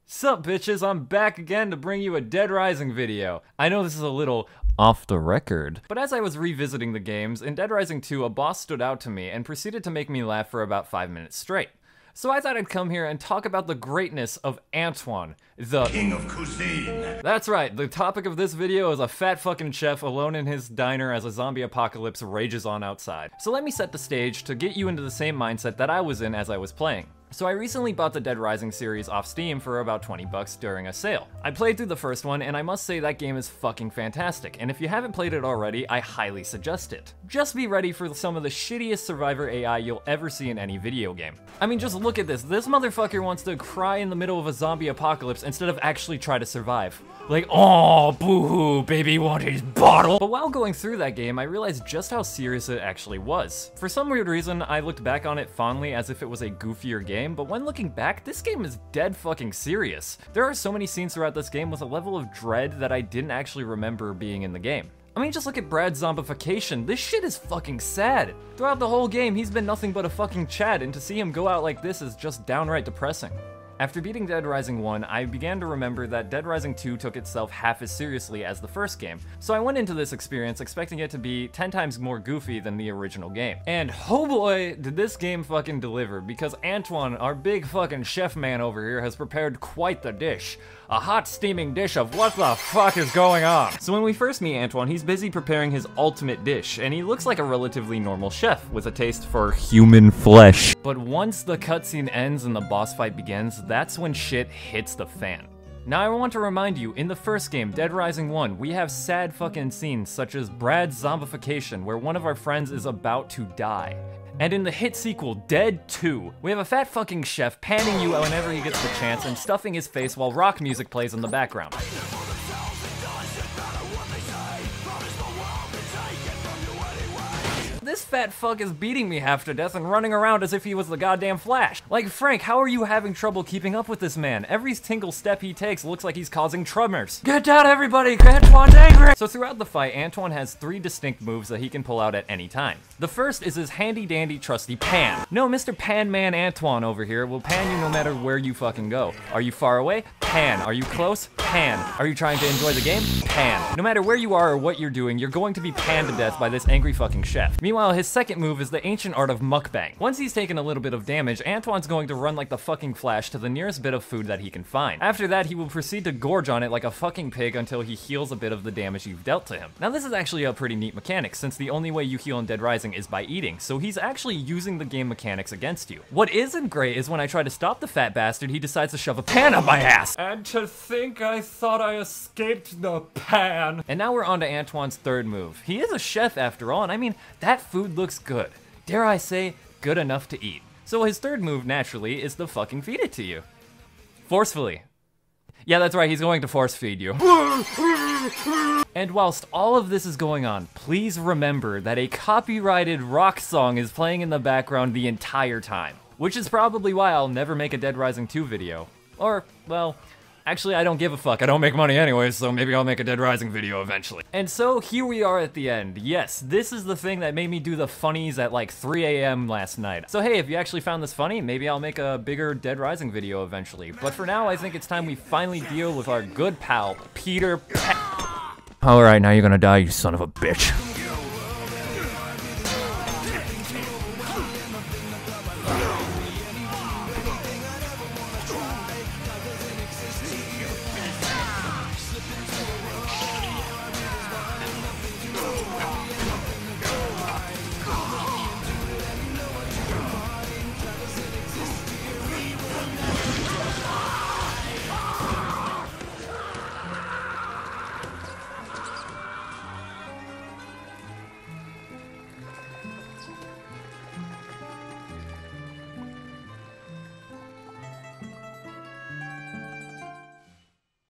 Sup bitches, I'm back again to bring you a Dead Rising video. I know this is a little off the record, but as I was revisiting the games, in Dead Rising 2 a boss stood out to me and proceeded to make me laugh for about 5 minutes straight. So I thought I'd come here and talk about the greatness of Antoine, the King of Cuisine. That's right, the topic of this video is a fat fucking chef alone in his diner as a zombie apocalypse rages on outside. So let me set the stage to get you into the same mindset that I was in as I was playing. So I recently bought the Dead Rising series off Steam for about 20 bucks during a sale. I played through the first one and I must say that game is fucking fantastic, and if you haven't played it already, I highly suggest it. Just be ready for some of the shittiest survivor AI you'll ever see in any video game. I mean, just look at this. This motherfucker wants to cry in the middle of a zombie apocalypse instead of actually try to survive. Like, oh, boo-hoo, baby want his bottle. But while going through that game, I realized just how serious it actually was. For some weird reason, I looked back on it fondly as if it was a goofier game, but when looking back, this game is dead fucking serious. There are so many scenes throughout this game with a level of dread that I didn't actually remember being in the game. I mean, just look at Brad's zombification. This shit is fucking sad. Throughout the whole game, he's been nothing but a fucking Chad, and to see him go out like this is just downright depressing. After beating Dead Rising 1, I began to remember that Dead Rising 2 took itself half as seriously as the first game, so I went into this experience expecting it to be 10 times more goofy than the original game. And oh boy, did this game fucking deliver, because Antoine, our big fucking chef man over here, has prepared quite the dish. A hot steaming dish of what the fuck is going on? So when we first meet Antoine, he's busy preparing his ultimate dish, and he looks like a relatively normal chef with a taste for human flesh. But once the cutscene ends and the boss fight begins, that's when shit hits the fan. Now I want to remind you, in the first game, Dead Rising 1, we have sad fucking scenes such as Brad's zombification, where one of our friends is about to die. And in the hit sequel, Dead 2, we have a fat fucking chef panning you whenever he gets the chance and stuffing his face while rock music plays in the background. This fat fuck is beating me half to death and running around as if he was the goddamn Flash. Like, Frank, how are you having trouble keeping up with this man? Every single step he takes looks like he's causing tremors. Get down, everybody! Antoine's angry! So throughout the fight, Antoine has 3 distinct moves that he can pull out at any time. The first is his handy-dandy trusty pan. No, Mr. Pan Man Antoine over here will pan you no matter where you fucking go. Are you far away? Pan. Are you close? Pan. Are you trying to enjoy the game? Pan. No matter where you are or what you're doing, you're going to be panned to death by this angry fucking chef. Meanwhile, his second move is the ancient art of mukbang. Once he's taken a little bit of damage, Antoine's going to run like the fucking Flash to the nearest bit of food that he can find. After that, he will proceed to gorge on it like a fucking pig until he heals a bit of the damage you've dealt to him. Now this is actually a pretty neat mechanic, since the only way you heal in Dead Rising is by eating, so he's actually using the game mechanics against you. What isn't great is when I try to stop the fat bastard, he decides to shove a pan up my ass! And to think I thought I escaped the pan! And now we're on to Antoine's third move. He is a chef after all, and I mean, that food looks good. Dare I say, good enough to eat. So his third move, naturally, is to fucking feed it to you. Forcefully. Yeah, that's right, he's going to force feed you. And whilst all of this is going on, please remember that a copyrighted rock song is playing in the background the entire time. Which is probably why I'll never make a Dead Rising 2 video. Or, well, actually I don't give a fuck, I don't make money anyways, so maybe I'll make a Dead Rising video eventually. And so here we are at the end. Yes, this is the thing that made me do the funnies at like 3 AM last night. So hey, if you actually found this funny, maybe I'll make a bigger Dead Rising video eventually. But for now, I think it's time we finally deal with our good pal, Peter Alright, now you're gonna die, you son of a bitch.